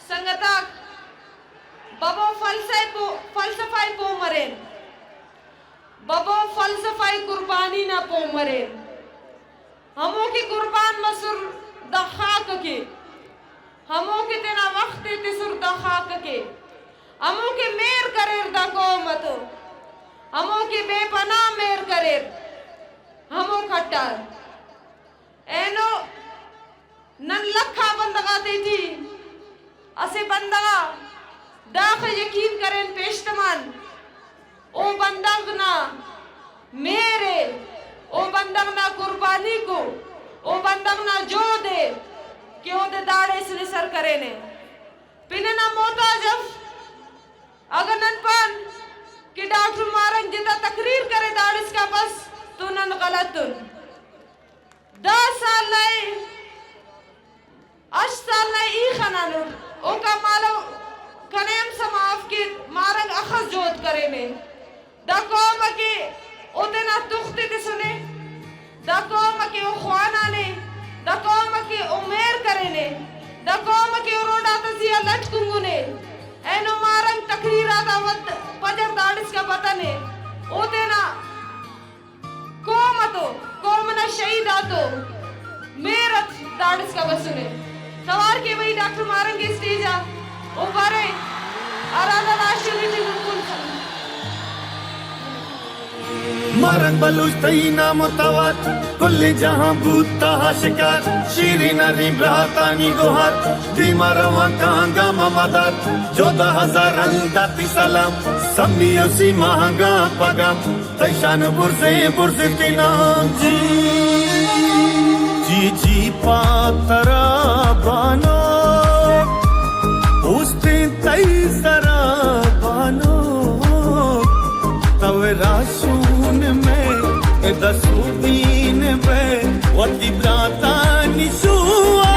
संगताक बबो फलसफाई पो मरेन बबो फलसफाई कुर्बानी ना पो मरेन हमो की कुर्बान मसुर दखाक के हमो के तेना वक्त ते सुर दखाक के हमो के मेर करेर दा कोमत हमो के बेपना मेर करेर हमो खट्टार एनो नन लखा बंदगा थी असे बंदगा दाख यकीन करें पेशतमान ओ बंदग ना मेरे ओ बंदग ना कुर्बानी को ओ बंदग ना जो दे कि ओ दे दाड़े से सर करे ने पिने ना मोटा जब अगर नन पान कि डॉक्टर मारन जिता तकरीर करे दाड़िस का बस तो नन गलत तुन 10 साल लाई 8 साल लाई ई खनानु ओ का मालो कनेम समाफ की मारंग अखस जोत करे ने दकोम के ओते ना तुखते ते सुने दकोम के ओ ख्वाना ने दकोम के उमेर करे ने दकोम के रोडा तसिया लटकुंगु ने एनो मारंग तकरीरा दा वत पजर दाड़िस का पता ने ओते ना कोम ना शहीद आतो मेरत दाड़िस का बसुने सवार के वही डॉक्टर मारंगे स्टेज आ उबारे आराधा राशियों ने बिल्कुल मारंग बलूच तई नाम तवात कुल्ले जहां भूता शिकार शीरी नरी ब्रातानी गोहार दीमारवा कांगा ममदात 14,000 अंदाती सलाम सम्मी उसी महंगा पगाम तैशान बुर्जे तिना जी पातरा बानो उस्ते तई सरा बानो तवे राशून में दसूदीन में वती ब्राता निशुआ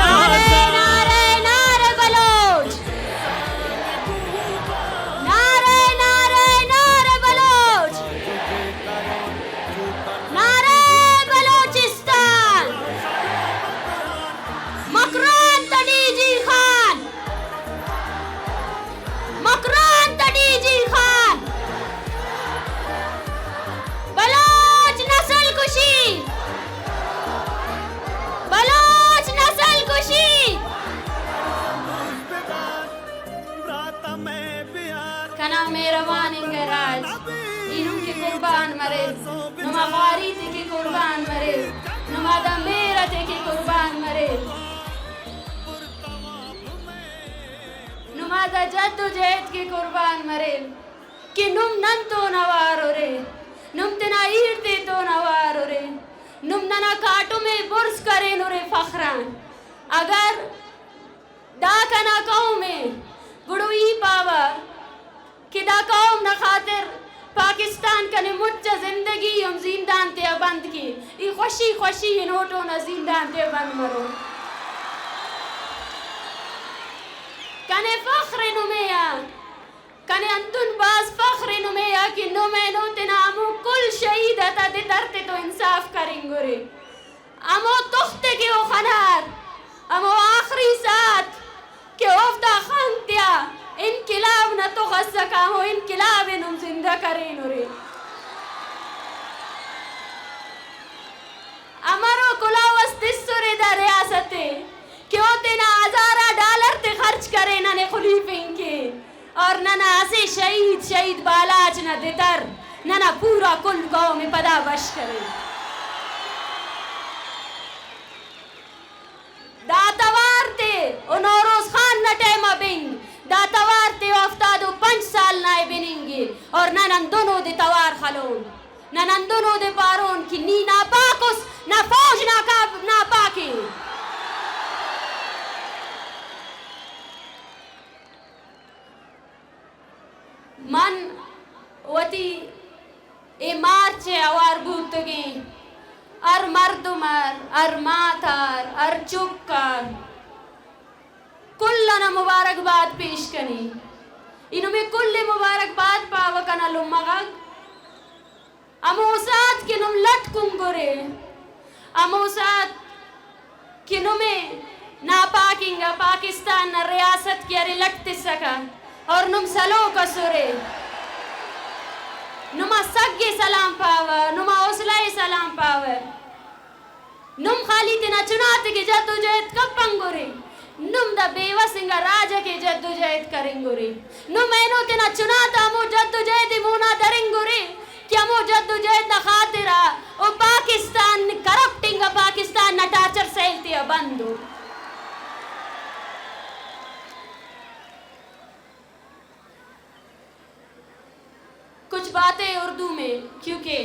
कुर्बान मरे नुमा वारीत की कुर्बान मरे नुमा दा मेरत की कुर्बान मरे नुमा दा जद्दोजहद की कुर्बान मरे कि नुम नन तो नवारो रे नुम तना ईरते तो नवारो रे नुम नना काटो में बुर्स करे नुरे फखरान अगर दा कना कौम में गुड़ुई पावा कि दा कौम न खातिर पाकिस्तान कने मुच्चा जिंदगी हम जिंदान ते बंद की ई खुशी नोटो न जिंदान ते बंद मरो कने फख्र नुमेया कने अंतुन बाज फख्र नुमेया कि नुमे नोते नामो कुल शहीद अता दे तरते तो इंसाफ करेंगे रे अमो तुखते के ओ खनार अमो आखिरी साथ के ओफ्ता खंतिया इनकिलाब न तो गस्सका हो इनकिलाब नुम जिंदा करें रे अमरो कुलावस तिस्सुरे दा रियासते क्यों तेना $1000 ते खर्च करे नने खलीफें के और नना ऐसे शहीद बालाज न देतर नना पूरा कुल गांव में पदा बश करे दातवार ते नौरोज खान न टेमा बिंग दातवार ते अफ्तादो 5 साल नाए बिनेंगे और ननन दोनों दे तवार खलोन ननन दोनों दे पारोन की नी ना पाकुस ना फौज ना पाके मन वती ए मार्चे अवार बूतगे अर मर्दुमर अर माथार अर चुक्कर कुल्लना मुबारकबाद पेश कनी इनमें कुल्ले मुबारकबाद पावकना लुमगग अमोसात के नुम लटकुंगुरे अमोसात के नुमे नापाकिंगा पाकिस्तान न रियासत chiari laktissaka और नुम सलो कसुरे नुमा सग्गे सलाम पावर नुमा ओसलाए सलाम पावर नुम खाली तना चुनात के जद्दोजहद कब पंगुरे नुम द बेवा सिंगा राजा के जद्दोजहद करेंगुरे नुम एनो तना चुनाता मो जद्दोजहद मुना दरेंगुरे क्या मो जद्दोजहद न खातिरा ओ पाकिस्तान करप्टिंग पाकिस्तान न टार्चर सैलती बंदो कुछ बातें उर्दू में क्योंकि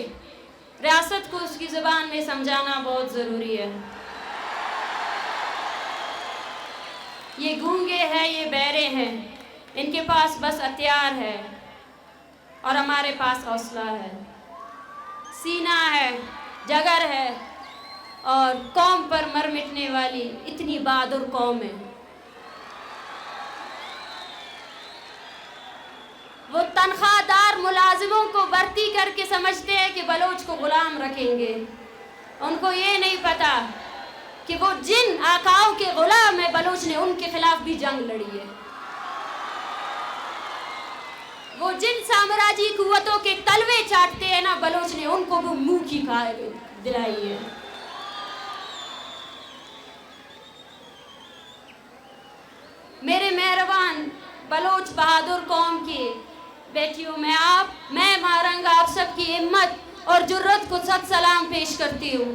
रियासत को उसकी ज़बान में समझाना बहुत ज़रूरी है। ये गूंगे हैं, ये बहरे हैं, इनके पास बस हथियार है और हमारे पास हौसला है, सीना है, जगर है और कौम पर मर मिटने वाली इतनी बहादुर कौम है। वो तनख्वाहदार मुलाजिमों को भर्ती करके समझते हैं कि बलोच को गुलाम रखेंगे। उनको ये नहीं पता कि वो जिन आकाओं के गुलाम है बलोच ने उनके खिलाफ भी जंग लड़ी है। वो जिन साम्राज्य कुव्वतों के तलवे चाटते हैं ना बलोच ने उनको वो मुंह की दिलाई है। मेरे मेहरबान बलोच बहादुर कौम की बेटियों मैं मारंग आप सबकी हिम्मत और जुर्रत को सत सलाम पेश करती हूँ।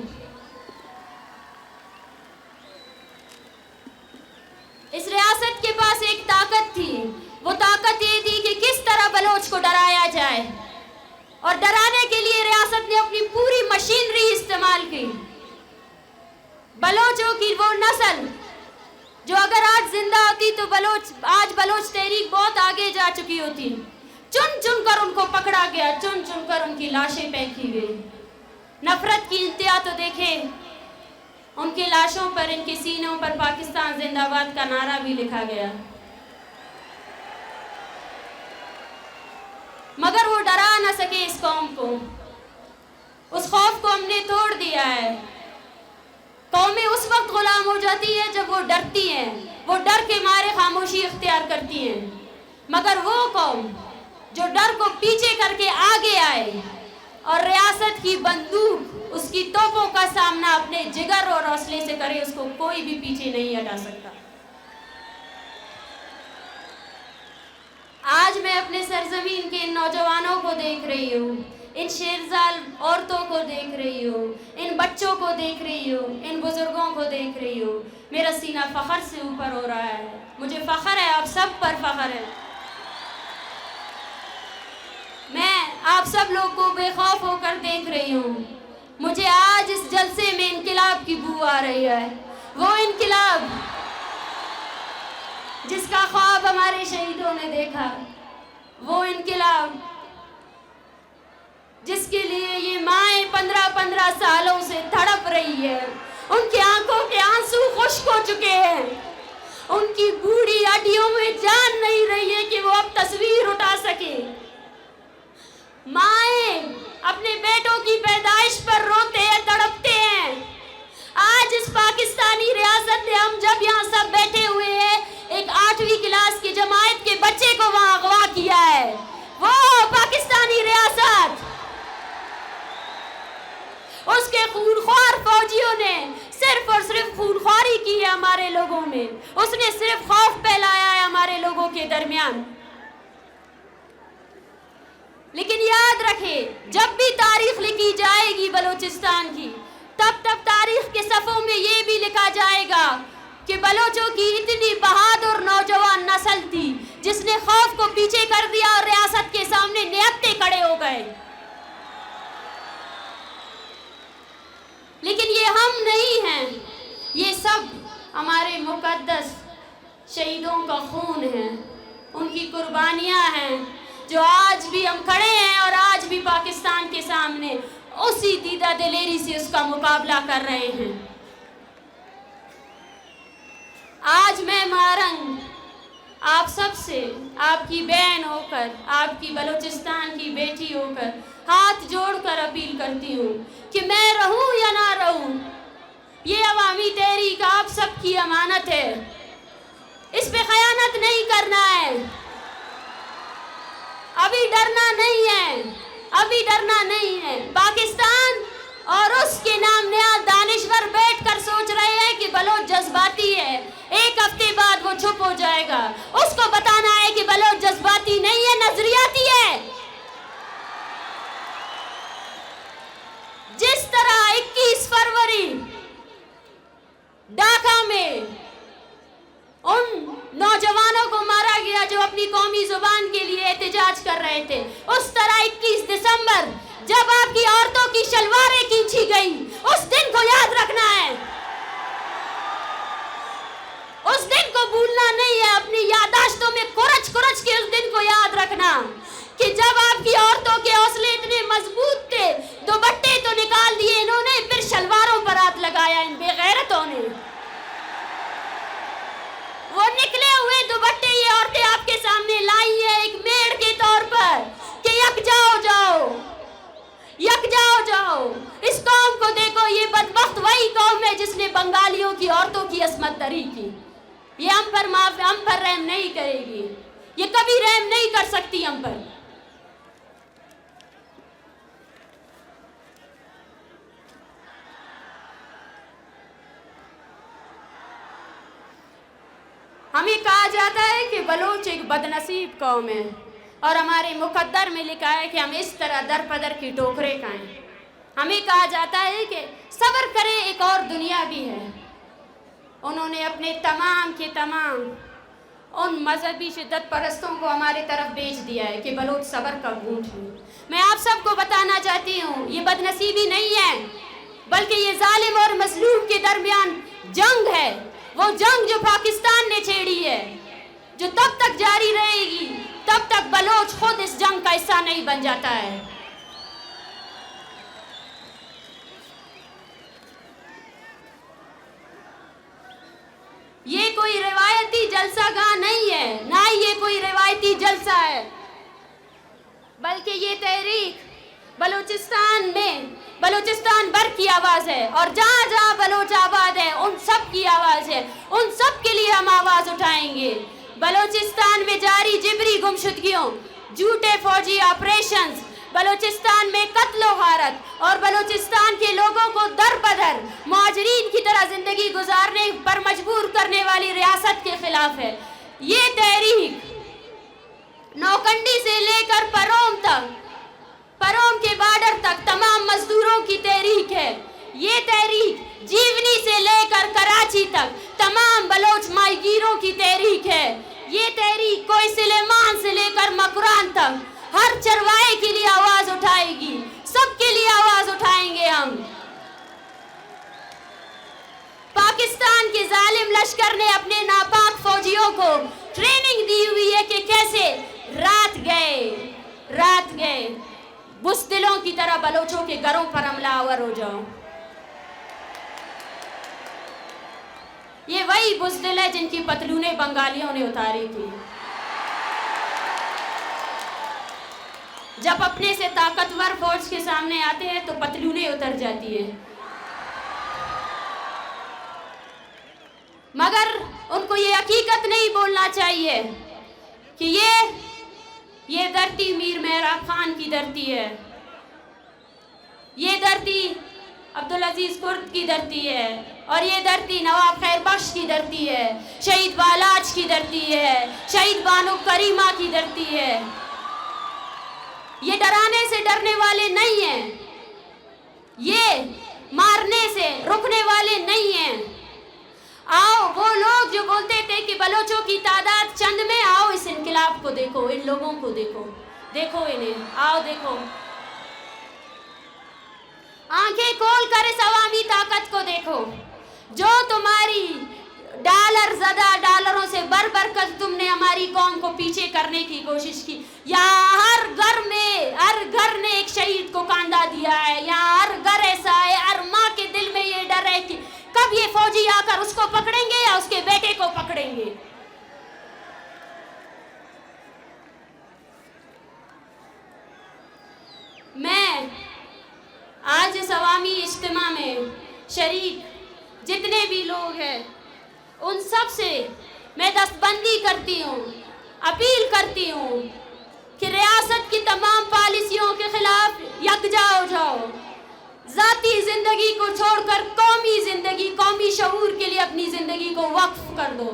इस रियासत के पास एक ताकत थी, वो ताकत ये थी कि किस तरह बलोच को डराया जाए और डराने के लिए रियासत ने अपनी पूरी मशीनरी इस्तेमाल की। बलोचों की वो नस्ल जो अगर आज जिंदा होती तो आज बलोच तहरीक बहुत आगे जा चुकी होती। चुन चुन कर उनको पकड़ा गया, चुन चुन कर उनकी लाशें फेंकी गई। नफरत की इंतहा तो देखें, उनकी लाशों पर, इनके सीनों पर पाकिस्तान जिंदाबाद का नारा भी लिखा गया। मगर वो डरा न सके इस कौम को। उस खौफ को हमने तोड़ दिया है। कौमें उस वक्त गुलाम हो जाती है जब वो डरती हैं, वो डर के मारे खामोशी इख्तियार करती हैं। मगर वो कौम जो डर को पीछे करके आगे आए और रियासत की बंदूक, उसकी तोपों का सामना अपने जिगर और हौसले से करे, उसको कोई भी पीछे नहीं हटा सकता। आज मैं अपने सरजमीन के इन नौजवानों को देख रही हूँ, इन शेरजाल औरतों को देख रही हूँ, इन बच्चों को देख रही हूँ, इन बुजुर्गों को देख रही हूँ। मेरा सीना फख्र से ऊपर हो रहा है। मुझे फख्र है, आप सब पर फख्र है। मैं आप सब लोग को बेखौफ होकर देख रही हूँ। मुझे आज इस जलसे में इनकिलाब की बू आ रही है। वो इनकिलाब जिसका ख्वाब हमारे शहीदों ने देखा, वो इनकिलाब जिसके लिए ये माएँ 15-15 सालों से तड़प रही है। उनकी आंखों के आंसू खुश्क हो चुके हैं, उनकी बूढ़ी हड्डियों में जान नहीं रही है कि वो अब तस्वीर उठा सके। माएँ अपने बेटों की पैदाइश पर रोते हैं, तड़पते हैं। आज इस पाकिस्तानी रियासत ने, हम जब यहाँ सब बैठे हुए हैं, एक 8वीं क्लास की जमात के बच्चे को वहाँ अगवा किया है। वो पाकिस्तानी रियासत, उसके खूनख्वार फौजियों ने सिर्फ और सिर्फ खूनख्वारी की है हमारे लोगों में। उसने सिर्फ खौफ फैलाया है हमारे लोगों के दरमियान। लेकिन याद रखें, जब भी तारीख लिखी जाएगी बलूचिस्तान की, तब तब तारीख के सफ़ों में ये भी लिखा जाएगा कि बलोचों की इतनी बहादुर नौजवान नस्ल थी जिसने खौफ को पीछे कर दिया और रियासत के सामने निहत्ते खड़े हो गए। लेकिन ये हम नहीं हैं, ये सब हमारे मुकद्दस शहीदों का खून है, उनकी कुर्बानियां हैं, जो आज भी हम खड़े हैं और आज भी पाकिस्तान के सामने उसी दीदा दिलेरी से उसका मुकाबला कर रहे हैं। आज मैं मारंग आप सब से, आपकी बहन होकर, आपकी बलूचिस्तान की बेटी होकर हाथ जोड़कर अपील करती हूँ कि मैं रहूँ या ना रहूँ, ये अवामी तहरीक आप सबकी अमानत है। इस पे खयानत नहीं अभी डरना नहीं है, अभी डरना नहीं है। पाकिस्तान और उसके नाम नयाज दानिश्वर बैठकर सोच रहे हैं कि बलोच जज्बाती है, एक हफ्ते बाद वो चुप हो जाएगा। उसको बताना है कि बलोच जज्बाती नहीं है, नजरियाती है। जिस तरह 21 फरवरी ढाका में उन नौजवानों को मारा गया जो अपनी कौमी जुबान के लिए एहतजाज कर रहे थे, उस तरह 21 दिसंबर जब आपकी औरतों की शलवारें खींची गई, उस दिन को याद रखना है, उस दिन को भूलना नहीं है। अपनी याददाश्तों में कुरच कुरच के उस दिन को याद रखना कि जब आपकी औरतों के हौसले इतने मजबूत थे, दुपट्टे तो निकाल दिए इन्होंने, फिर शलवारों पर हाथ लगाया इन बेगैरतों ने। वो निकले हुए दुपट्टे ये औरतें आपके सामने लाई है एक मेड़ के तौर पर कि यकजा हो जाओ, यकजा हो जाओ। इस कौम को देखो, ये बदबख्त वही कौम है जिसने बंगालियों की औरतों की असमत दरी की। ये हम पर रहम नहीं करेगी, ये कभी रहम नहीं कर सकती हम पर। हमें कहा जाता है कि बलोच एक बदनसीब कौम है और हमारे मुकद्दर में लिखा है कि हम इस तरह दर पदर की टोकरे खाएं। हमें कहा जाता है कि सब्र करें, एक और दुनिया भी है। उन्होंने अपने तमाम के तमाम उन मजहबी शिद्दत परस्तों को हमारे तरफ बेच दिया है कि बलोच सब्र का घूंट है। मैं आप सबको बताना चाहती हूँ, ये बदनसीबी नहीं है, बल्कि ये जालिम और मजलूम के दरमियान जंग है। वो जंग जो पाकिस्तान ने छेड़ी है, जो तब तक जारी रहेगी तब तक बलोच खुद इस जंग का हिस्सा नहीं बन जाता है। ये कोई रिवायती जलसागाह नहीं है, ना ही ये कोई रिवायती जलसा है, बल्कि ये तहरीक बलूचिस्तान भर की आवाज़ है और जहाँ जहाँ बलोच आबाद है उन सब की आवाज़ है। उन सब के लिए हम आवाज़ उठाएंगे। बलूचिस्तान में जारी जिबरी गुमशुदगियों, झूठे फौजी ऑपरेशंस, बलूचिस्तान में कत्लो गारत और बलूचिस्तान के लोगों को दर बदर मुहाजिरीन की तरह जिंदगी गुजारने पर मजबूर करने वाली रियासत के खिलाफ है। ये तहरीक नौकंडी से लेकर परोम के बॉर्डर तक तमाम मजदूरों की तहरीक है। ये तहरीक जीवनी से लेकर कराची तक तमाम बलोच माहीगीरों की तहरीक है। ये तहरीक कोई सुलेमान से लेकर मकरान तक हर चरवाहे के लिए आवाज उठाएगी, सबके लिए आवाज उठाएंगे हम। पाकिस्तान के जालिम लश्कर ने अपने नापाक फौजियों को ट्रेनिंग दी हुई है कि कैसे रात गए बुज़दिलों की तरह बलोचों के घरों पर हमलावर हो जाओ। ये वही बुज़दिल है जिनकी पतलूनें बंगालियों ने उतारी थी। जब अपने से ताकतवर फौज के सामने आते हैं तो पतलूनें उतर जाती है, मगर उनको ये हकीकत नहीं बोलना चाहिए कि ये धरती मीर मेहराब खान की धरती है, ये धरती अब्दुल अजीज कुर्द की धरती है, और ये धरती नवाब खैर बख्श की धरती है, शहीद बालाज की धरती है, शहीद बानो करीमा की धरती है। ये डराने से डरने वाले नहीं हैं, ये मारने से रुकने वाले नहीं हैं। आओ, वो लोग जो बोलते थे कि बलोचों की तादाद चंद में, आओ इस इनकलाब को देखो, इन लोगों को देखो इन्हें, आओ देखो, आंखें खोल कर इस अवामी ताकत को देखो जो तुम्हारी डॉलरों से भर कर तुमने हमारी कौम को पीछे करने की कोशिश की। यहाँ हर घर ने एक शहीद को कांधा दिया है, यहाँ हर घर ऐसा है, हर माँ के दिल में ये डर है कि कब ये फौजी आकर उसको पकड़ेंगे या उसके बेटे को पकड़ेंगे। मैं आज इस अवामी इज्तिमा में शरीक जितने भी लोग हैं उन सब से मैं दस्तबंदी करती हूँ, अपील करती हूँ कि रियासत तमाम पॉलिसियों के खिलाफ यकजा हो जाओ। जाती जिंदगी को छोड़कर कौमी जिंदगी, कौमी शऊर के लिए अपनी जिंदगी को वक्फ कर दो।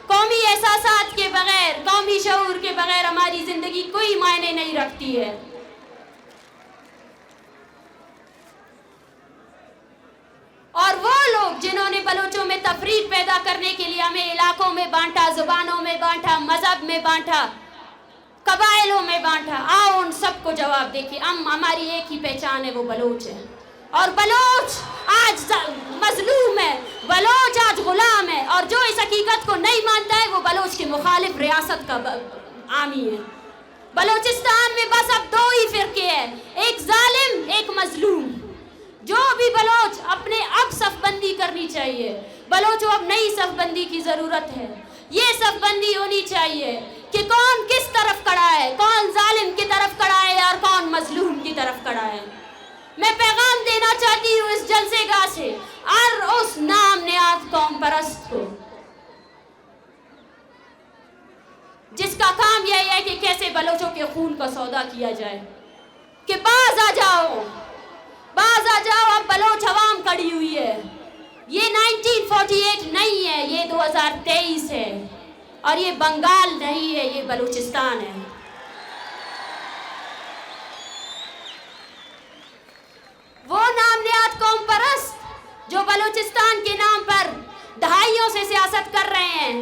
कौमी एहसासात के बगैर, कौमी शऊर के बगैर हमारी जिंदगी कोई मायने नहीं रखती है। और वो लोग जिन्होंने बलोचों में तफरीक पैदा करने के लिए हमें इलाकों में बांटा, जुबानों में बांटा, मजहब में बांटा, कबाइलों में बांटा, आओ उन सबको जवाब देखिए। हम हमारी एक ही पहचान है, वो बलोच है। और बलोच आज मजलूम है, बलोच आज गुलाम है। और जो इस हकीकत को नहीं मानता है वो बलोच के मुखालिफ रियासत का आमी है। बलोचिस्तान में बस अब दो ही फिरके हैं, एक जालिम, एक मजलूम। जो भी बलोच अपने अब सफबंदी करनी चाहिए। बलोचों अब नई सफबंदी की जरूरत है। ये सफबंदी होनी चाहिए कि कौन किस तरफ खड़ा है, कौन जालिम की तरफ खड़ा है और कौन मजलूम की तरफ खड़ा है। मैं पैगाम देना चाहती हूँ इस जलसेगाह से और उस नाम नेहाद कौम परस्त को, जिसका काम यह है कि कैसे बलोचों के खून का सौदा किया जाए, कि बाज आ जाओ, बाज आ जाओ। अब बलोच अवाम खड़ी हुई है। ये 1948 नहीं है, ये 2023 है। और ये बंगाल नहीं है, ये बलूचिस्तान है। वो नाम नेहाद कौम परस्त जो बलूचिस्तान के नाम पर दहाइयों से सियासत कर रहे हैं,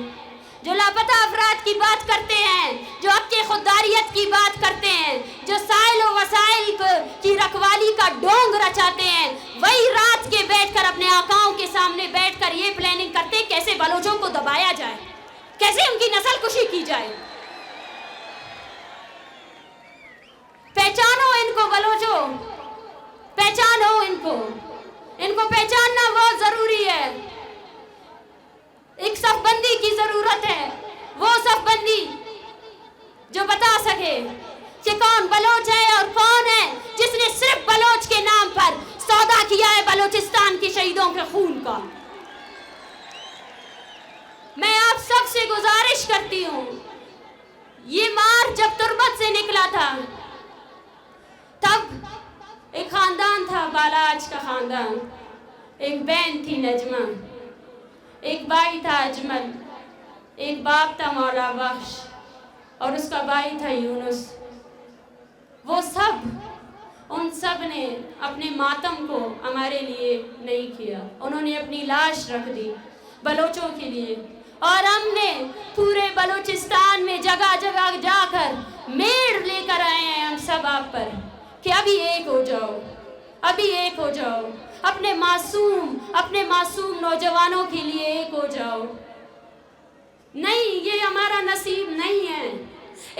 जो लापता अफराद की बात करते हैं, जो हक़ खुददारियत की बात करते हैं, जो साइल व वसाइल की रखवाली का ढोंग रचाते हैं, वही रात के बैठकर अपने आकाओं के सामने बैठकर ये प्लानिंग करते हैं कैसे बलोचों को दबाया जाए, कैसे उनकी नस्ल कुशी की जाए। पहचानो इनको बलोचों, पहचानो इनको, इनको पहचानना बहुत जरूरी है। एक सफबंदी की जरूरत है, वो सफबंदी जो बता सके कि कौन बलोच है और कौन है जिसने सिर्फ बलोच के नाम पर सौदा किया है बलूचिस्तान के शहीदों के खून का। मैं आप सबसे गुजारिश करती हूँ, ये मार्च जब तुर्बत से निकला था तब एक खानदान था, बालाज का खानदान, एक बहन थी नजमा, एक भाई था अजमल, एक बाप था मौला बख्श और उसका भाई था यूनुस। वो सब, उन सब ने अपने मातम को हमारे लिए नहीं किया, उन्होंने अपनी लाश रख दी बलोचों के लिए। और हमने पूरे बलूचिस्तान में जगह जगह जाकर मेड़ लेकर आए हैं हम सब आप पर कि अभी एक हो जाओ, अभी एक हो जाओ, अपने मासूम नौजवानों के लिए एक हो जाओ। नहीं, ये हमारा नसीब नहीं है।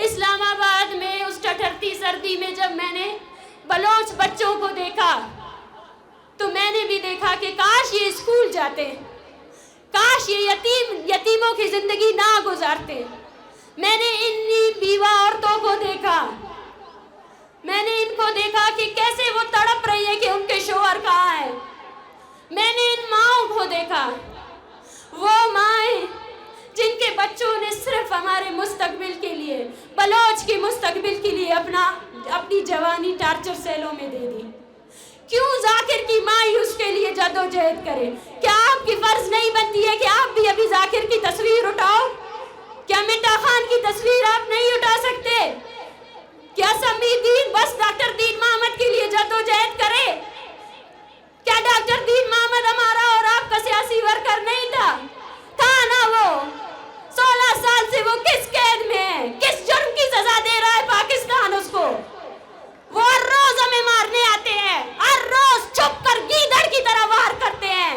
इस्लामाबाद में उस ठठरती सर्दी में जब मैंने बलोच बच्चों को देखा तो मैंने भी देखा कि काश ये स्कूल जाते, काश ये यतीमों की जिंदगी ना गुजारते। मैंने इन्हीं बीवा औरतों को देखा, मैंने इनको देखा कि कैसे वो तड़प रही है कि उनके शोहर कहाँ है। मैंने इन माओं को देखा, वो माएं जिनके बच्चों ने सिर्फ हमारे मुस्तकबिल के लिए, बलोच के मुस्तकबिल के लिए अपनी जवानी टार्चर सेलों में दे दी। क्यों जाकिर की माई उसके लिए जद्दोजहद करे? क्या आपकी फर्ज नहीं बनती है कि आप भी अभी जाकिर की तस्वीर उठाओ? क्या मिट्टा खान की तस्वीर आप नहीं उठा सकते? क्या समीर दीन बस डॉक्टर दीन मोहम्मद के लिए जद्दोजहद करे? क्या डॉक्टर दीन मोहम्मद हमारा और आपका सियासी वर्कर नहीं था ना? वो 16 साल से वो किस कैद में है, किस जुर्म की सजा दे रहा है पाकिस्तान उसको? वो हर रोज हमें मारने आते हैं, हर रोज छुप कर गीदड़ की तरह वार करते हैं।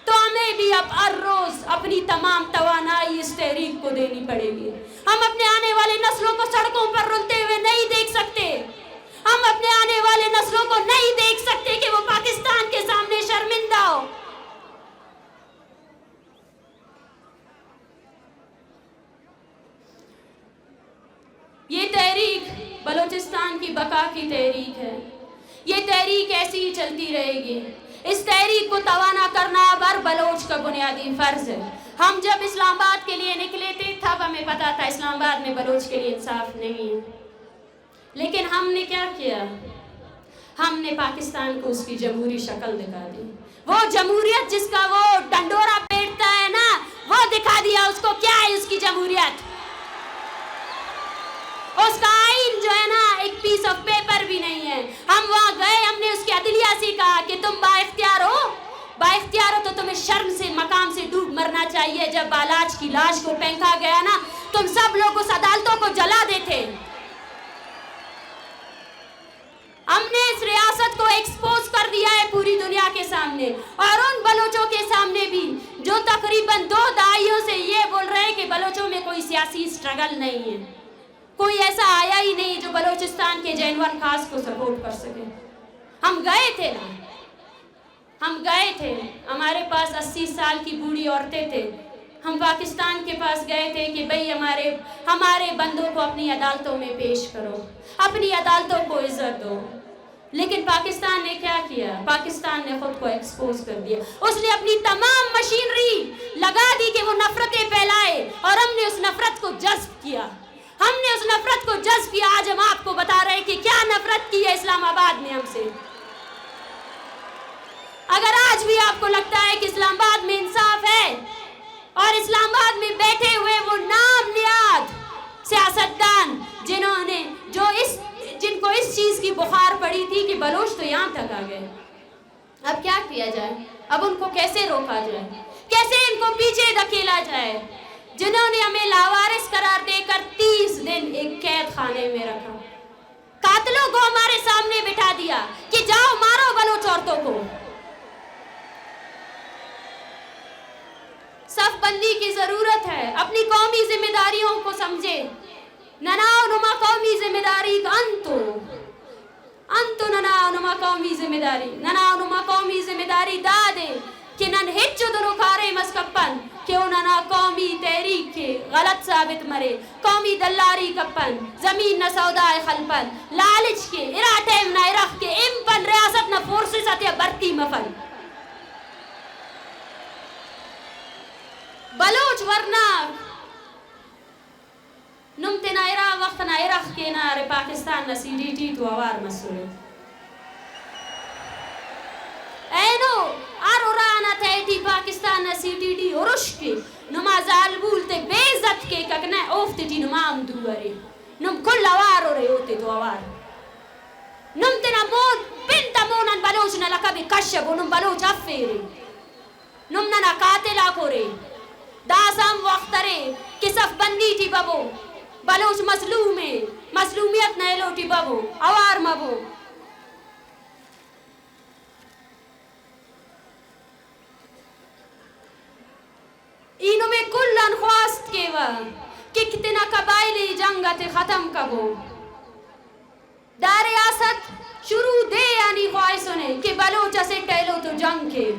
तो हमें भी अब हर रोज अपनी तमाम तवानाई इस तहरीक को देनी पड़ेगी। हम अपने आने वाले नस्लों को सड़कों पर रुलते हुए नहीं देख सकते। हम अपने आने वाले नस्लों को नहीं देख सकते कि वो पाकिस्तान के सामने शर्मिंदा हो। ये तहरीक बलूचिस्तान की बका की तहरीक है। ये तहरीक ऐसी ही चलती रहेगी। इस तहरीक को तवाना करना अब हर बलोच का बुनियादी फर्ज है। हम जब इस्लामाबाद के लिए निकले थे तब हमें पता था इस्लामाबाद में बलोच के लिए इंसाफ नहीं है, लेकिन हमने क्या किया, हमने पाकिस्तान को उसकी जमहूरी शक्ल दिखा दी। वो जमहूरियत जिसका वो डंडोरा पेटता है ना, वो दिखा दिया उसको क्या है उसकी जमहूरियत। उसका आइन जो है ना एक पीस ऑफ पेपर भी नहीं है। हम वहाँ गए, हमने उसकी अदलिया से कहा कि तुम बाइख्तियार हो, बाइख्तियार हो तो तुम्हें शर्म से मकाम से डूब मरना चाहिए। जब बालाज की लाश को फेंका गया ना, तुम सब लोग उस अदालतों को जला देते। हमने इस रियासत को एक्सपोज कर दिया है पूरी दुनिया के सामने, और उन बलोचों के सामने भी जो तकरीबन 2 दहाइयों से ये बोल रहे हैं कि बलोचों में कोई सियासी स्ट्रगल नहीं है। कोई ऐसा आया ही नहीं जो बलोचिस्तान के जैनवन खास को सपोर्ट कर सके। हम गए थे ना, हम गए थे, हमारे पास 80 साल की बूढ़ी औरतें थे। हम पाकिस्तान के पास गए थे कि भाई हमारे बंदों को अपनी अदालतों में पेश करो, अपनी अदालतों को इज्जत दो। लेकिन पाकिस्तान ने क्या किया, पाकिस्तान ने खुद को एक्सपोज कर दिया। उसने अपनी तमाम मशीनरी लगा दी कि वो नफरतें फैलाए, और हमने उस नफरत को जज्ब किया, हमने उस नफरत को जज्ब किया। आज हम आपको बता रहे हैं कि क्या नफरत की है इस्लामाबाद ने हमसे। अगर आज भी आपको लगता है कि इस्लामाबाद में इंसाफ है, और इस्लामाबाद में बैठे हुए वो नाम नियाद सियासतदान जिनको इस चीज की बुखार पड़ी थी कि बलोच तो यहाँ तक आ गए, अब क्या किया जाए, अब उनको कैसे रोका जाए, कैसे इनको पीछे धकेला जाए। जिन्होंने हमें लावारिस करार देकर 30 दिन एक कैद खाने में रखा, कातिलों को हमारे सामने बिठा दिया कि जाओ मारो बलोच औरतों को। सफबंदी की जरूरत है, अपनी कौमी जिम्मेदारियों को समझे। ननाओ नुमा कौमी जिम्मेदारी का अंतो ननाओ नुमा कौमी जिम्मेदारी, ननाओ नुमा कौमी जिम्मेदारी दादे कि नन हिच्चो दोनों खारे मस्कप्पन क्यों नना कौमी तहरीक के गलत साबित मरे, कौमी दल्लारी कप्पन जमीन न सौदाए खलपन लालच के इराटे न इरख के इम्पन रियासत न फोर्सेस अते बरती मफन बलोच वरना नुमते नायरा वक्त नायरख के नारे पाकिस्तान न सीडीटी तो आवार मसूल ऐनो आरोराना तैटी पाकिस्तान न सीडीटी उरुश के नुमाजाल बुलते बेइज्जत के ककने ओफ्ते टी नुमाम दुवरे नुम कुल आवार हो रहे होते तो आवार नुमते ना मोन बिंता मोनन बलोच न लकबी कश्यप नुम बलोच अफेरे नुम ना कातिला कोरे दासम वक्तरे कि सफबंदी थी बबो बलोच मजलूम है, मजलूमियत न लोटी बबो अवार मबो। इनो में कुल्लन ख्वास्त केवा कि कितना कबाइली जंगत खत्म कबो दारे आसत शुरू दे यानी ख्वाहिशों ने कि बलोच असे टहलो तो जंग के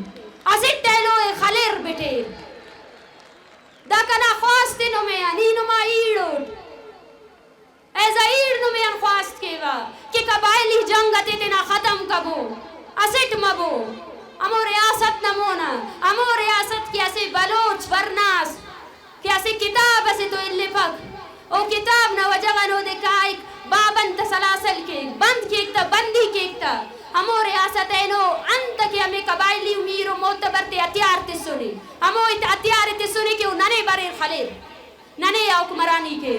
असे टहलो खलेर बेटे दाकना ख्वास्त नो में यानी नुमा ईड़ोट ऐसा ईड़ नो में ख्वास्त केवा कि कबाइली जंगत इतना खत्म कबो असिट मबो अमो रियासत नमोना अमो रियासत की ऐसे बलोच वरनास कि ऐसे किताब ऐसे तो इल्लिफक ओ किताब न वजह नो दिखाई बाबन तसलासल के बंद के एकता बंदी के एकता अमो रियासत है नो अंत के हमें कबाइली उमीर मोतबर ते हथियार ते सुनी अमो इत हथियार ते सुनी कि नने बारे खलेर नने या हुक्मरानी के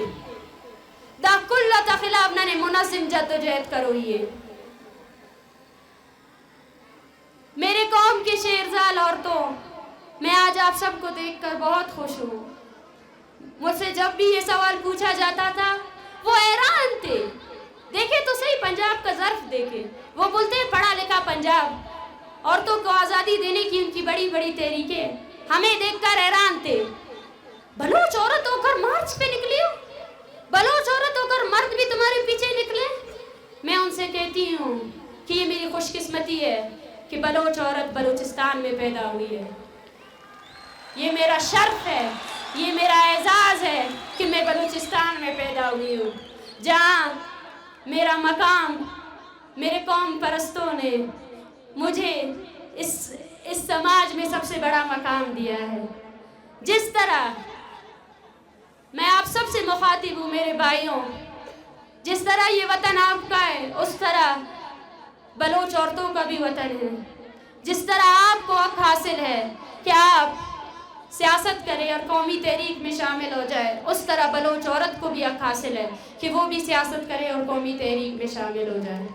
दा कुल्ला ता खिलाफ नने मुनज़्ज़िम जद्दोजहद करो ये मेरे कौम की शेरजाल औरतों, मैं आज आप सबको देखकर बहुत खुश हूँ। मुझसे जब भी ये सवाल पूछा जाता था वो हैरान थे। देखे तो सही पंजाब का ज़र्फ देखे, वो बोलते हैं पढ़ा लिखा पंजाब, औरतों को आज़ादी देने की उनकी बड़ी बड़ी तहरीकें, हमें देखकर हैरान थे। बलोच औरत होकर मार्च पे निकली हो, बलोच औरत होकर मर्द भी तुम्हारे पीछे निकले। मैं उनसे कहती हूँ कि ये मेरी खुशकिस्मती है कि बलोच औरत बलूचिस्तान में पैदा हुई है। ये मेरा शर्फ है, ये मेरा एजाज़ है कि मैं बलूचिस्तान में पैदा हुई हूँ, जहाँ मेरा मकाम मेरे कौम परस्तों ने मुझे इस समाज में सबसे बड़ा मकाम दिया है। जिस तरह मैं आप सबसे मुखातिब हूँ मेरे भाइयों, जिस तरह ये वतन आपका है उस तरह बलोच औरतों का भी वतन है। जिस तरह आपको हक हासिल है कि आप सियासत करें और कौमी तहरीक में शामिल हो जाए, उस तरह बलोच औरत को भी हक हासिल है कि वो भी सियासत करे और कौमी तहरीक में शामिल हो जाए।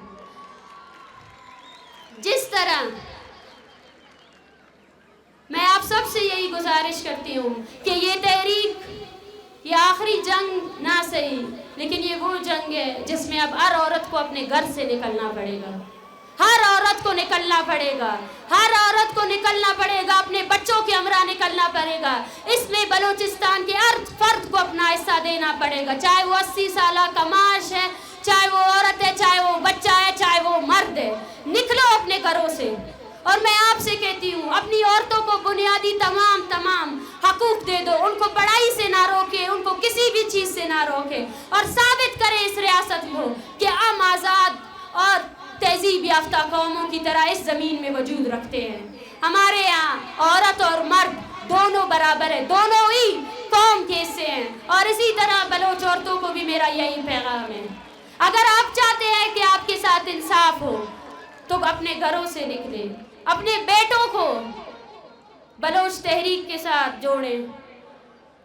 जिस तरह मैं आप सबसे यही गुजारिश करती हूँ कि ये तहरीक, ये आखिरी जंग ना सही, लेकिन ये वो जंग है जिसमें अब हर औरत को अपने घर से निकलना पड़ेगा। हर औरत को निकलना पड़ेगा, हर औरत को निकलना पड़ेगा, अपने बच्चों के हमरा निकलना पड़ेगा। इसमें बलूचिस्तान के हर फर्द को अपना हिस्सा देना पड़ेगा, चाहे वो 80 साल का माश है, चाहे वो औरत है, चाहे वो बच्चा है, चाहे वो मर्द है। निकलो अपने घरों से। और मैं आपसे कहती हूँ, अपनी औरतों को बुनियादी तमाम हकूक दे दो, उनको पढ़ाई से ना रोके, उनको किसी भी चीज़ से ना रोके, और साबित करें इस रियासत को कि हम आज़ाद और तहजीब याफ्ता कौमों की तरह इस ज़मीन में वजूद रखते हैं। हमारे यहाँ औरत और मर्द दोनों बराबर है, दोनों ही कौम के हिस्से हैं। और इसी तरह बलोच औरतों को भी मेरा यही पैगाम है, अगर आप चाहते हैं कि आपके साथ इंसाफ हो तो अपने घरों से निकले, अपने बेटों को बलोच तहरीक के साथ जोड़ें,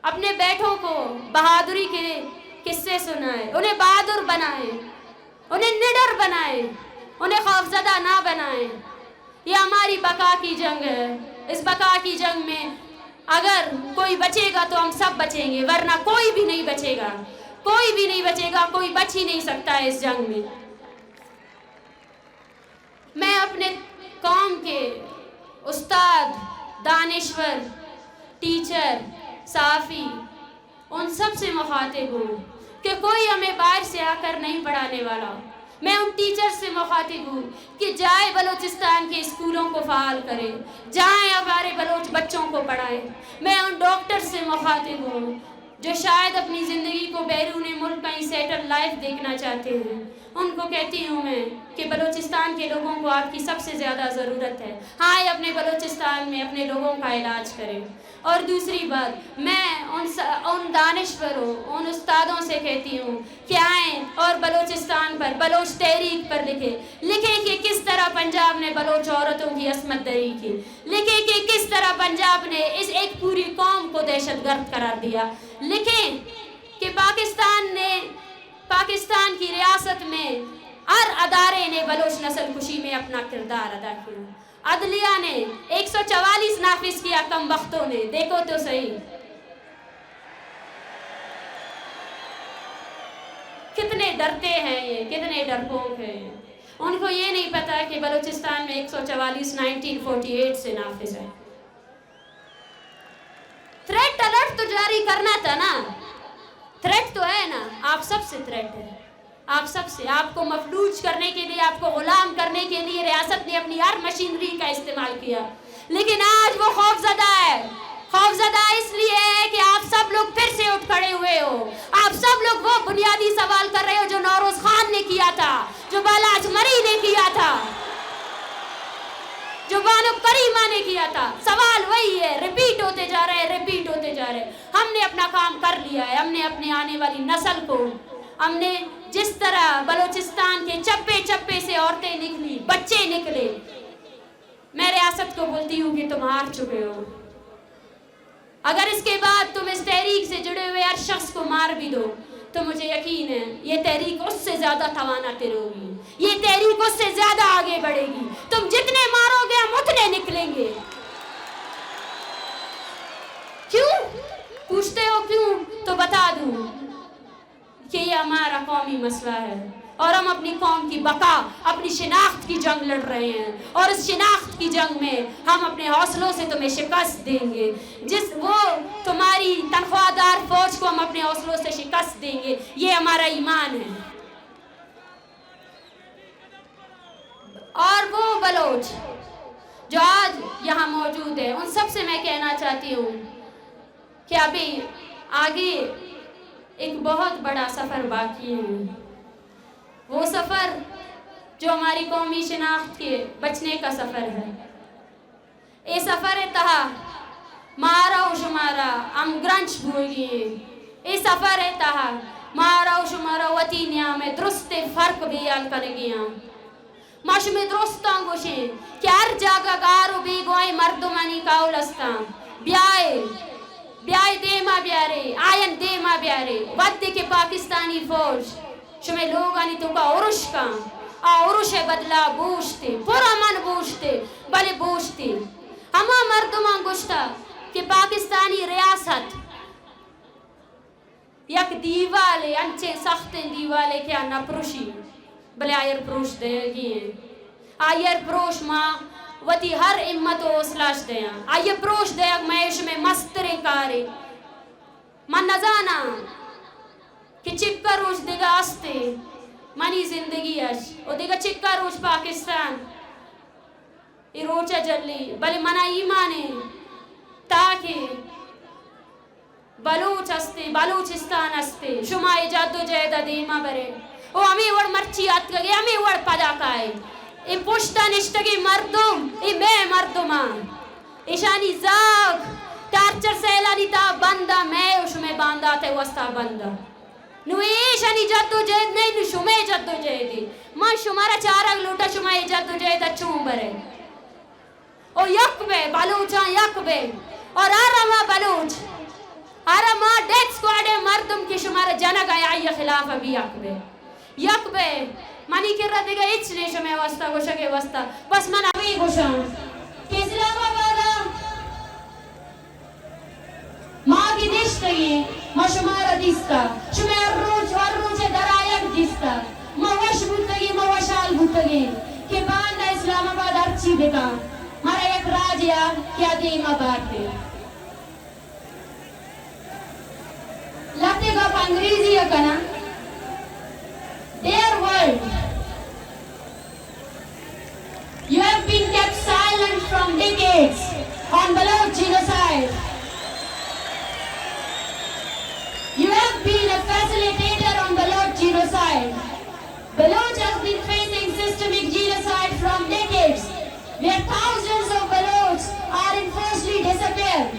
अपने बेटों को बहादुरी के किस्से सुनाएं, उन्हें बहादुर बनाएं, उन्हें निडर बनाएं, उन्हें खौफजदा ना बनाएं। ये हमारी बका की जंग है। इस बका की जंग में अगर कोई बचेगा तो हम सब बचेंगे, वरना कोई भी नहीं बचेगा, कोई भी नहीं बचेगा, कोई बच ही नहीं सकता है इस जंग में। मैं अपने कौम के उस्ताद, दानिश्वर, टीचर, साफ़ी, उन सब से मुखातिब हूँ कि कोई हमें बाहर से आकर नहीं पढ़ाने वाला। मैं उन टीचर से मुखातिब हूँ कि जाए बलूचिस्तान के स्कूलों को फ़ाल करें, जाएं हमारे बलोच बच्चों को पढ़ाएं। मैं उन डॉक्टर से मुखातिब हूँ जो शायद अपनी ज़िंदगी को बैरून मुल्क कहीं सेटल लाइफ देखना चाहते हैं। उनको कहती हूँ मैं कि बलूचिस्तान के लोगों को आपकी सबसे ज़्यादा ज़रूरत है। हाँ, अपने बलूचिस्तान में अपने लोगों का इलाज करें। और दूसरी बात, मैं उन दानिश्वरों, उन उस्तादों से कहती हूँ कि आएँ और बलूचिस्तान पर, बलोच तहरीक पर लिखें कि किस तरह पंजाब ने बलोच औरतों की असमत दरी की, लिखें कि किस तरह पंजाब ने इस एक पूरी कौम को दहशतगर्द करार दिया, लिखें कि पाकिस्तान की रियासत में हर अदारे ने बलोच नस्ल कुशी में अपना किरदार अदा किया। अदलिया ने 144 नाफिज किया, कम वक्तों ने, देखो तो सही कितने डरते हैं ये, कितने डरपोक हैं। उनको ये नहीं पता कि बलूचिस्तान में 144 1948 से नाफिज है। थ्रेट अलर्ट तो जारी करना था ना, थ्रेट तो है ना, आप सबसे थ्रेट है, आप सबसे। आपको मफलूज करने के लिए, आपको गुलाम करने के लिए रियासत ने अपनी हर मशीनरी का इस्तेमाल किया, लेकिन आज वो खौफजदा है। खौफजदा इसलिए है कि आप सब लोग फिर से उठ खड़े हुए हो। आप सब लोग वो बुनियादी सवाल कर रहे हो जो नौरोज खान ने किया था, जो बाला अजमरी ने किया था, जो बानो करीमा ने किया था। सवाल वही है, रिपीट होते जा रहे हैं, रिपीट होते जा रहे हैं। हमने अपना काम कर लिया है, हमने अपने आने वाली नस्ल को, हमने जिस तरह बलूचिस्तान के चप्पे चप्पे से औरतें निकली, बच्चे निकले, मैं रियासत को बोलती हूँ कि तुम हार चुके हो। अगर इसके बाद तुम इस तहरीक से जुड़े हुए हर शख्स को मार भी दो तो मुझे यकीन है ये तहरीक उससे ज्यादा तवानाते रहेगी, ये तहरीक उससे ज्यादा आगे बढ़ेगी। तुम जितने मारोगे हम उतने निकलेंगे। क्यों पूछते हो? क्यों? तो बता दूं कि ये हमारा कौमी मसला है और हम अपनी कौम की बका, अपनी शिनाख्त की जंग लड़ रहे हैं, और इस शिनाख्त की जंग में हम अपने हौसलों से तुम्हें शिकस्त देंगे। वो तुम्हारी तनख्वाहदार फौज को हम अपने हौसलों से शिकस्त देंगे, ये हमारा ईमान है। और वो बलोच जो आज यहाँ मौजूद है, उन सब से मैं कहना चाहती हूँ कि अभी आगे एक बहुत बड़ा सफ़र बाकी है। वो सफ़र जो हमारी कौमी शिनाख्त के बचने का सफ़र है, ए सफर तहा मारा शुमारा हम ग्रंच भूगी ए सफर तहा मारा शुमारा वती न्याम दुरुस्त फर्क भी आल करेगियां माश में दुरुस्तां गोशे क्यार जागा गारो भी गोई मर्दमानी काउलस्ता ब्याय देमा ब्यारे आयन देमा ब्यारे वद्दे के पाकिस्तानी फौज शुमे लोग आनी तो का उरुश का आ उरुश बदला बूझते पूरा मन बूझते भले बूझते हमा मर्दमा गुश्ता कि पाकिस्तानी रियासत यक दीवाले अंचे सख्ते दीवाले क्या नपरुशी भले आयर प्रोश देगी आयर प्रोश माँ वती हर इम्मत ओसलाश दया आये प्रोश दया मैश में मस्तरे कारे मन नजाना कि चिक्का रोज दिगा आस्ते मनी जिंदगी अश ओ दिगा चिक्का रोज पाकिस्तान ये रोचा जल्ली भले मना ईमाने ताकि बलूच अस्ते बलूचिस्तान अस्ते शुमाए जादो जयदा देमा बरे ओ हमें वड़ मर्ची आत गए हमें वड़ पदा काए इ पुश्ता निष्ठगी मर्दुम इ मैं मर्दुमा ईशानी जाग टार्चर सेलानी ता बंदा मैं उसमें बांधा थे वस्ता बंदा नुईशानी जादो जयद नहीं नु शुमे जादो जयदी मां शुमारा चारग लूटा शुमाए जादो जयद चूम बरे ओ यकबे बलूचा यकबे और आरमा बलूच आरमा डेथ स्क्वाड मर्दुम की शुमारा जनग आया ये खिलाफ अभी यकबे मनी के रदेगा इच ने शुमे वस्ता गोशगे वस्ता बस मन अभी गोशा के इस्लामाबाद माँ की दिश्तगी माँ शुमारा दिस्ता शुमे हर रोज दरायक दिस्ता माँ वश बुतगी माँ वशाल बुतगी के बाद ना इस्लामाबाद अर्ची बेका मारा एक राजिया क्या देमा बाटे लगते का अंग्रेजी है कना their world you have been kept silent from decades on Baloch genocide you have been a facilitator on Baloch genocide Baloch has been facing systemic genocide from decades where thousands of Balochs are enforcedly disappeared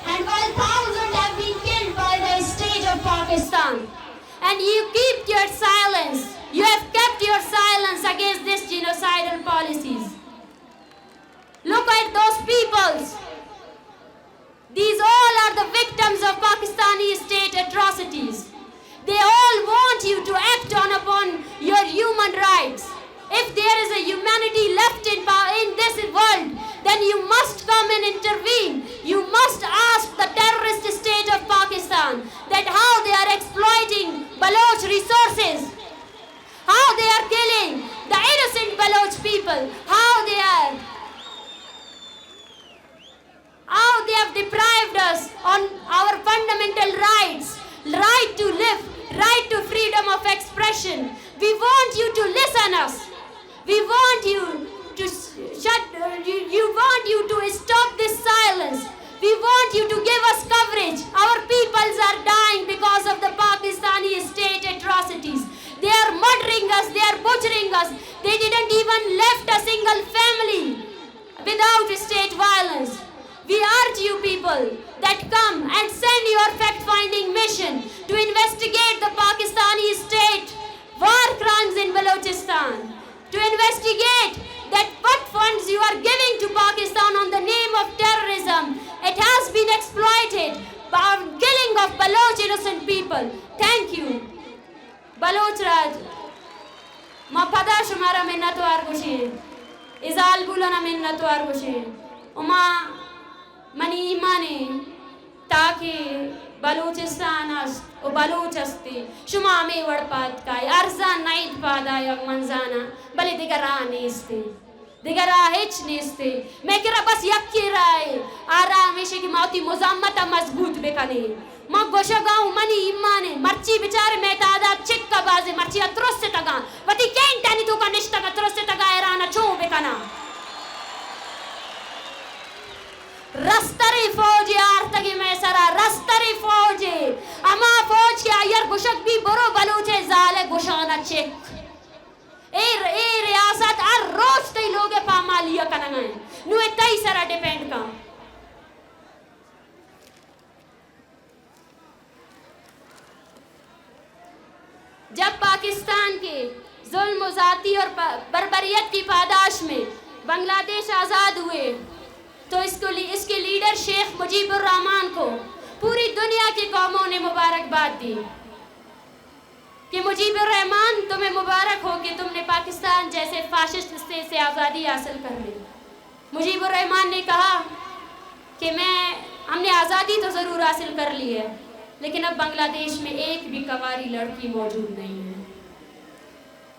and while thousands have been killed by the state of Pakistan and you keep your silence you have kept your silence against this genocidal policies look at those peoples these all are the victims of Pakistani state atrocities they all want you to act on upon your human rights if there is a humanity left in this world then you must come and intervene you must ask the terrorist state of Pakistan that how they are exploiting Baloch resources how they are killing the innocent Baloch people how they have deprived us on our fundamental rights right to live right to freedom of expression we want you to listen us we want you to stop this silence we want you to give us coverage our peoples are dying because of the Pakistani state atrocities they are murdering us they are butchering us they didn't even left a single family without state violence we urge you people that come and send your fact-finding mission to investigate the Pakistani state war crimes in Balochistan to investigate that what funds you are giving to Pakistan on the name of terrorism it has been exploited by killing of Baloch innocent people thank you Baloch Raj ma pada shumara minnatwar goshi izal bulana minnatwar goshi uma mani imane ताकि बलूचिस्तान ओ बलूचस्ती शुमा में वड़पात का अर्जा night पादा यक मंजाना बले दिगरा नेस्ते दिगरा hitch नेस्ते मैं किरा बस यक किरा है आरा हमेशा की मौती मुजाम्मता मजबूत बेकने माँ गोशगाऊ मनी इमाने मर्ची बिचारे में तादा चिक्का बाजे मर्ची अत्रोस से तगा वती कें टानी तो का निश्ता का अत्रोस से तगा एराना चो बेकना रस्तरी फौज यार तगी में सरा रस्तरी फौज अमा फौज के आयर गुशक भी बरो बलूचे जाले गुशाना चेक ए रियासत हर रोज ते लोगे पामालिया कनंगे नु तई सारा डिपेंड का जब पाकिस्तान के जुल्म ज़ाती और बर्बरियत की पादाश में बांग्लादेश आज़ाद हुए तो इसके लीडर शेख मुजीबुर रहमान को पूरी दुनिया की कौमों ने मुबारकबाद दी कि मुजीबुर रहमान तुम्हें मुबारक हो कि तुमने पाकिस्तान जैसे फाशिस्ट स्टेट से आज़ादी हासिल कर ली। मुजीबुर रहमान ने कहा कि हमने आज़ादी तो ज़रूर हासिल कर ली है, लेकिन अब बांग्लादेश में एक भी कवारी लड़की मौजूद नहीं है।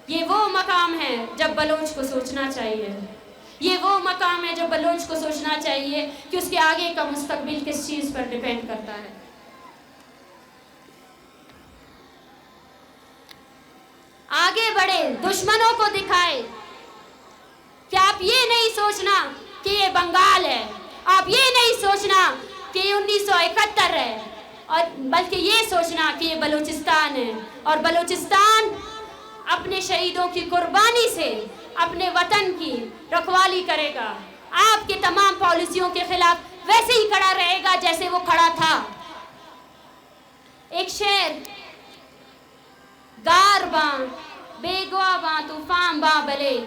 ये वो मकाम है जब बलोच को सोचना चाहिए, ये वो मकाम है जब बलोच को सोचना चाहिए कि उसके आगे का मुस्तकबिल किस चीज़ पर डिपेंड करता है। आगे बढ़े, दुश्मनों को दिखाए कि आप ये नहीं सोचना कि ये बंगाल है, आप ये नहीं सोचना कि ये 1971 है, और बल्कि ये सोचना कि ये बलूचिस्तान है और बलूचिस्तान अपने शहीदों की कुर्बानी से अपने वतन की रखवाली करेगा। आपके तमाम पॉलिसियों के खिलाफ वैसे ही खड़ा रहेगा जैसे वो खड़ा था। एक शेर, गार बां बेगवा बां तूफान बां बले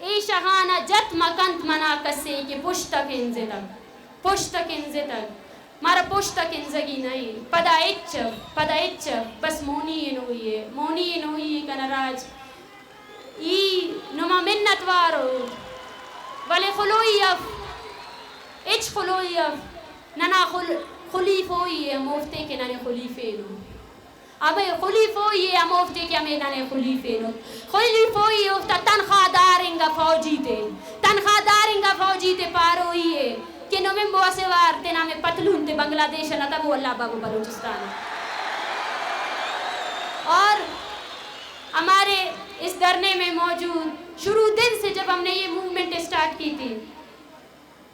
ए शहाना जत मकंत मना कसे के पुश्त तक इंजे तक मारा पुश्त तक इंजगी नहीं पदा इच्छ बस मोनी नोई कनराज ई नुमा मिन्नत वारो वले खुलोयफ इच खुलोयफ नना खुलीफोई मोफ्ते के नने खुलीफे नो अबे खुलीफोई मोफ्ते के हमें नने खुलीफे नो खुलीफोई उफ्ता तनख्वाहदारिंगा फौजी ते पारो ये कि नो में बोसे वारते ना में पतलून ते बांग्लादेश ना तब वो अल्लाह बाबू बलूचिस्तान। और हमारे इस धरने में मौजूद शुरू दिन से जब हमने ये मूवमेंट स्टार्ट की थी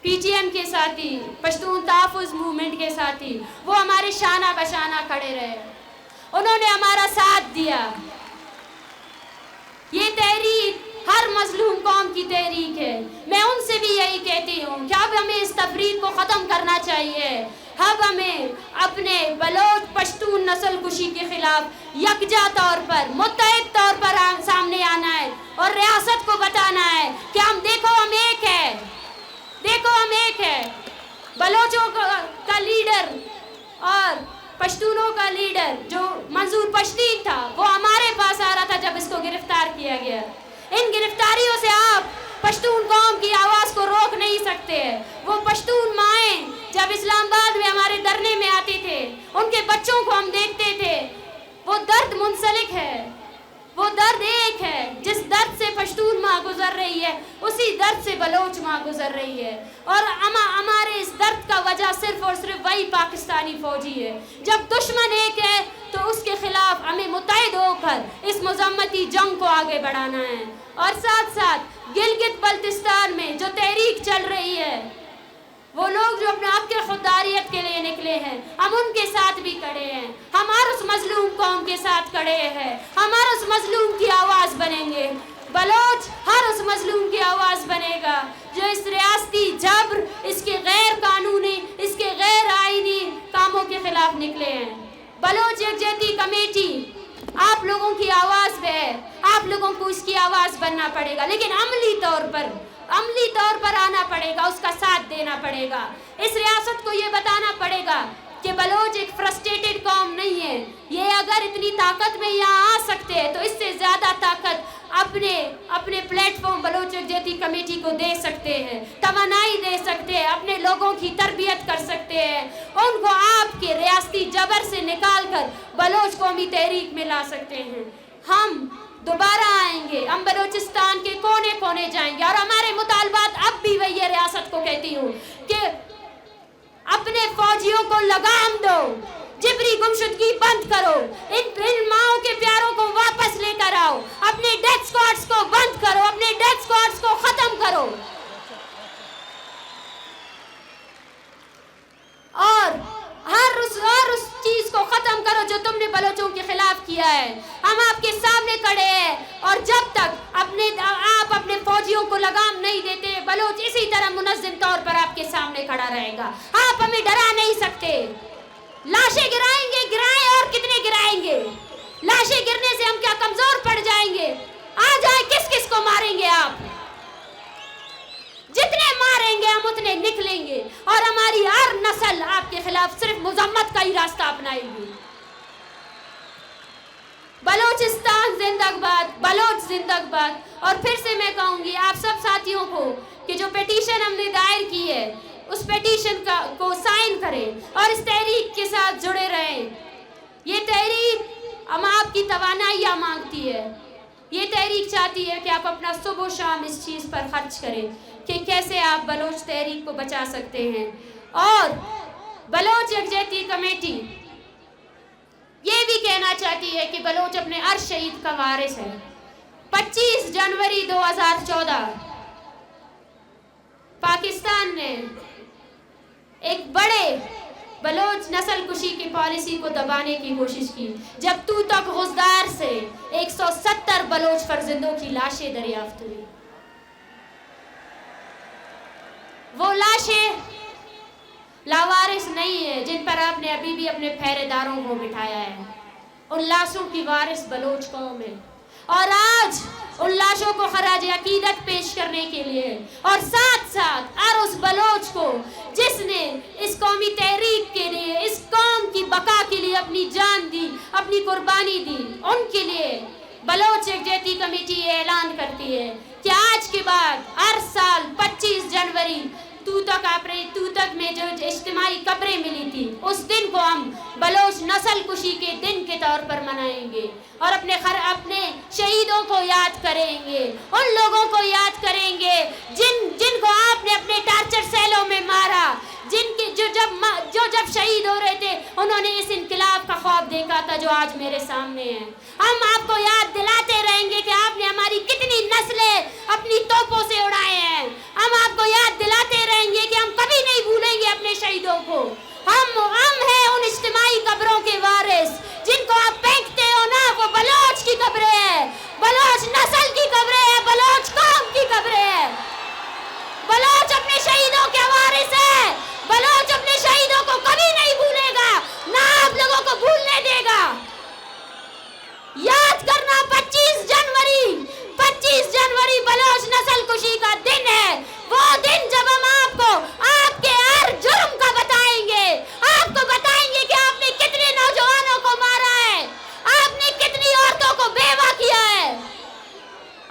पीटीएम के साथी, पश्तून तहफ़्फ़ुज़ मूवमेंट के साथी, वो हमारे शाना बशाना खड़े रहे, उन्होंने हमारा साथ दिया। ये तहरीक हर मजलूम कौम की तहरीक है। मैं उनसे भी यही कहती हूँ कि अब हमें इस तफरीक को ख़त्म करना चाहिए। अब हमें अपने बलोच पश्तून नस्ल कुशी के खिलाफ यकजा तौर पर, मुत्तहिद तौर पर सामने आना है और रियासत को बताना है कि हम एक है। बलोचों का लीडर और पश्तूनों का लीडर जो मंजूर पश्तीन था वो हमारे पास आ रहा था जब इसको गिरफ्तार किया गया। इन गिरफ्तारियों से आप पश्तून कौम की आवाज़ को रोक नहीं सकते। वो पश्तून माएँ जब इस्लामाबाद में हमारे धरने में आते थे, उनके बच्चों को हम देखते थे, वो दर्द मुंसलिक है, वो दर्द एक है। जिस दर्द से पश्तून माँ गुजर रही है उसी दर्द से बलोच माँ गुजर रही है। और हमारे इस दर्द का वजह सिर्फ और सिर्फ वही पाकिस्तानी फौजी है। जब दुश्मन एक है तो उसके खिलाफ हमें मुत्तहिद होकर इस मुज़म्मती जंग को आगे बढ़ाना है। और साथ साथ गिलगित बल्तिस्तान में जो तहरीक चल रही है, वो लोग जो अपने हक़ के खुददारियत के लिए निकले हैं, हम उनके साथ भी खड़े हैं। हम हर उस मजलूम कौम के साथ खड़े हैं, हम हर उस मजलूम की आवाज़ बनेंगे। बलोच हर उस मजलूम की आवाज़ बनेगा जो इस रियासती जबर, इसके गैर कानूनी, इसके गैर आईनी कामों के खिलाफ निकले हैं। बलोच यकजहती कमेटी आप लोगों की आवाज़ पे है, आप लोगों को इसकी आवाज़ बनना पड़ेगा, लेकिन अमली तौर पर आना पड़ेगा, उसका साथ देना पड़ेगा। इस रियासत को ये बताना पड़ेगा कि बलोच एक फ्रस्ट्रेटेड कौम नहीं है। ये अगर इतनी ताकत में यहाँ आ सकते हैं तो इससे ज़्यादा ताकत अपने प्लेटफॉर्म बलोच यकजहती कमेटी को दे सकते हैं, तवानाई दे सकते हैं, अपने लोगों की तरबियत कर सकते हैं, उनको आपके रियासती जबर से निकाल कर बलोच कौमी तहरीक में ला सकते हैं। हम दोबारा आएंगे, हम बलोचिस्तान के कोने कोने जाएंगे और हमारे मुतालबात अब भी वही है। रियासत को कहती हूँ कि अपने फौजियों को लगाम दो, जिबरी गुमशुदगी बंद करो, इन माओं के प्यारों को वापस लेकर आओ, अपने डेथ स्क्वाड्स को बंद करो, अपने डेथ स्क्वाड्स को खत्म करो और हर उस चीज को खत्म करो जो तुमने बलोचों के खिलाफ खिलाफ किया है। हम आपके सामने खड़े हैं और जब तक आप अपने फौजियों को लगाम नहीं देते, बलोच इसी तरह मुनज़्ज़म तौर पर आपके सामने खड़ा रहेगा। आप हमें डरा नहीं सकते। लाशें गिराएं और कितने गिराएंगे? लाशें गिरने से हम क्या कमजोर पड़ जाएंगे? आ जाए, किस किस को मारेंगे आप? जितने मारेंगे हम उतने निकलेंगे और हमारी हर नस्ल आपके खिलाफ सिर्फ मुजम्मत का ही रास्ता अपनाएगी। बलोचिस्तान जिंदाबाद, बलोच जिंदाबाद। और फिर से मैं कहूंगी आप सब साथियों को कि जो पिटीशन हमने दायर की है उस पिटीशन को साइन करें और इस तहरीक के साथ जुड़े रहें। ये तहरीक हम आपकी तवानाइयाँ मांगती है। ये तहरीक चाहती है कि आप अपना सुबह शाम इस चीज़ पर खर्च करें कि कैसे आप बलोच तहरीक को बचा सकते हैं। और बलोच यकजहती कमेटी ये भी कहना चाहती है कि बलोच अपने हर शहीद का वारिस है। 25 जनवरी 2014 पाकिस्तान ने एक बड़े बलोच नस्ल कुशी की पॉलिसी को दबाने की कोशिश की, जब तू तक गुजदार से 170 बलोच फर्जंदों की लाशें दरियाफ्त हुई। वो लाशें लावारिस नहीं है जिन पर आपने अभी भी अपने पहरेदारों को बिठाया है। उन लाशों की वारिस बलोच कौम है और आज उन लाशों को खराज अकीदत पेश करने के लिए और साथ साथ हर उस बलोच को जिसने इस कौमी तहरीक के लिए, इस कौम की बका के लिए अपनी जान दी, अपनी कुर्बानी दी, उनके लिए बलोच यकजहती कमेटी ये ऐलान करती है कि आज के बाद हर साल 25 जनवरी तूतक में जो इज्तिमाई कब्रें मिली थी उस दिन को हम बलोच नस्ल कुशी के दिन के तौर पर मनाएंगे और अपने शहीदों को याद करेंगे, उन लोगों को याद करेंगे जिनको आपने अपने टार्चर सेलों में मारा, जिनके जो जब शहीद हो रहे थे उन्होंने इस इनकलाब का ख्वाब देखा था जो आज मेरे सामने है। हम आपको याद दिलाते रहेंगे कि आपने हमारी कितनी नस्लें अपनी तोपों से उड़ाए हैं। हम आपको याद दिलाते रहेंगे कि हम कभी नहीं भूलेंगे अपने शहीदों को। हम हैं उन इज्तिमाई कब्रों के वारिस जिनको आप फेंकते हो ना, वो बलोच की कब्रें हैं, बलोच नस्ल की कब्रें हैं, बलोच कौम की कब्रें हैं। बलोच अपने शहीदों के वारिस है। बलोच अपने शहीदों को कभी नहीं भूलेगा, ना आप लोगों को भूलने देगा। याद करना 25 जनवरी बलोच नस्ल कुशी का दिन है। वो दिन जब हम आपको आपके हर जुर्म का बताएंगे, आपको बताएंगे कि आपने कितने नौजवानों को मारा है, आपने कितनी औरतों को बेवा किया है।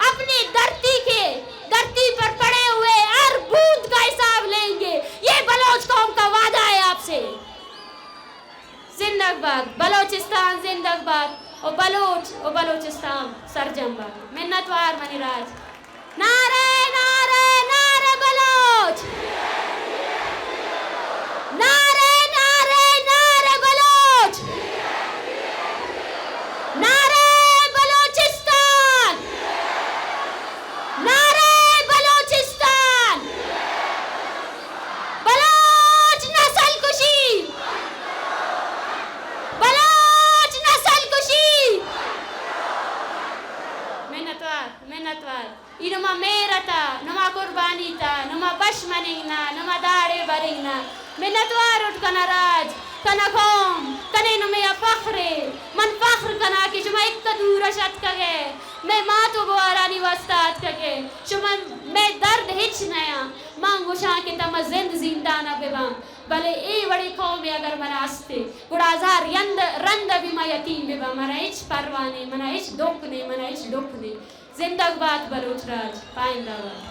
अपनी धरती पर पड़े हुए हर बूंद का हिसाब लेंगे। ये बलोच कौम का वादा है आपसे। जिंदाबाद बलोचिस्तान, जिंदाबाद और बलोचिस्तान सरजमबाद। मिन्नतवार मनीराज। नारे नारे नारे बलोच, नारे नारे नारे बलोच, नारे बलोचिस्तान, नारे बलोचिस्तान, बलोच नस्ल कुशी, बलोच नस्ल कुशी। मिन्नतवार इनमा मेरता नमा कुर्बानीता नमा बशमनिंगना नमा दाड़े बरिंगना। मिन्नतवार उठ कना राज कना कौम कने नुमे फख्रे मन फख्र कना कि शुमा एक दूर शत कगे मैं माँ तो बोरानी वस्ताद कगे शुमा मैं दर्द हिच नया मांगुशा के तम जिंद जिंदाना बेवा भले ए बड़ी कौम अगर मनास्ते गुड़ाजार रंद भी मैं यतीम बेवा मरा इच परवाने मना इच डोकने मना इच डोकने। जिंदाबाद बलोच राज, पाइंदाबाद।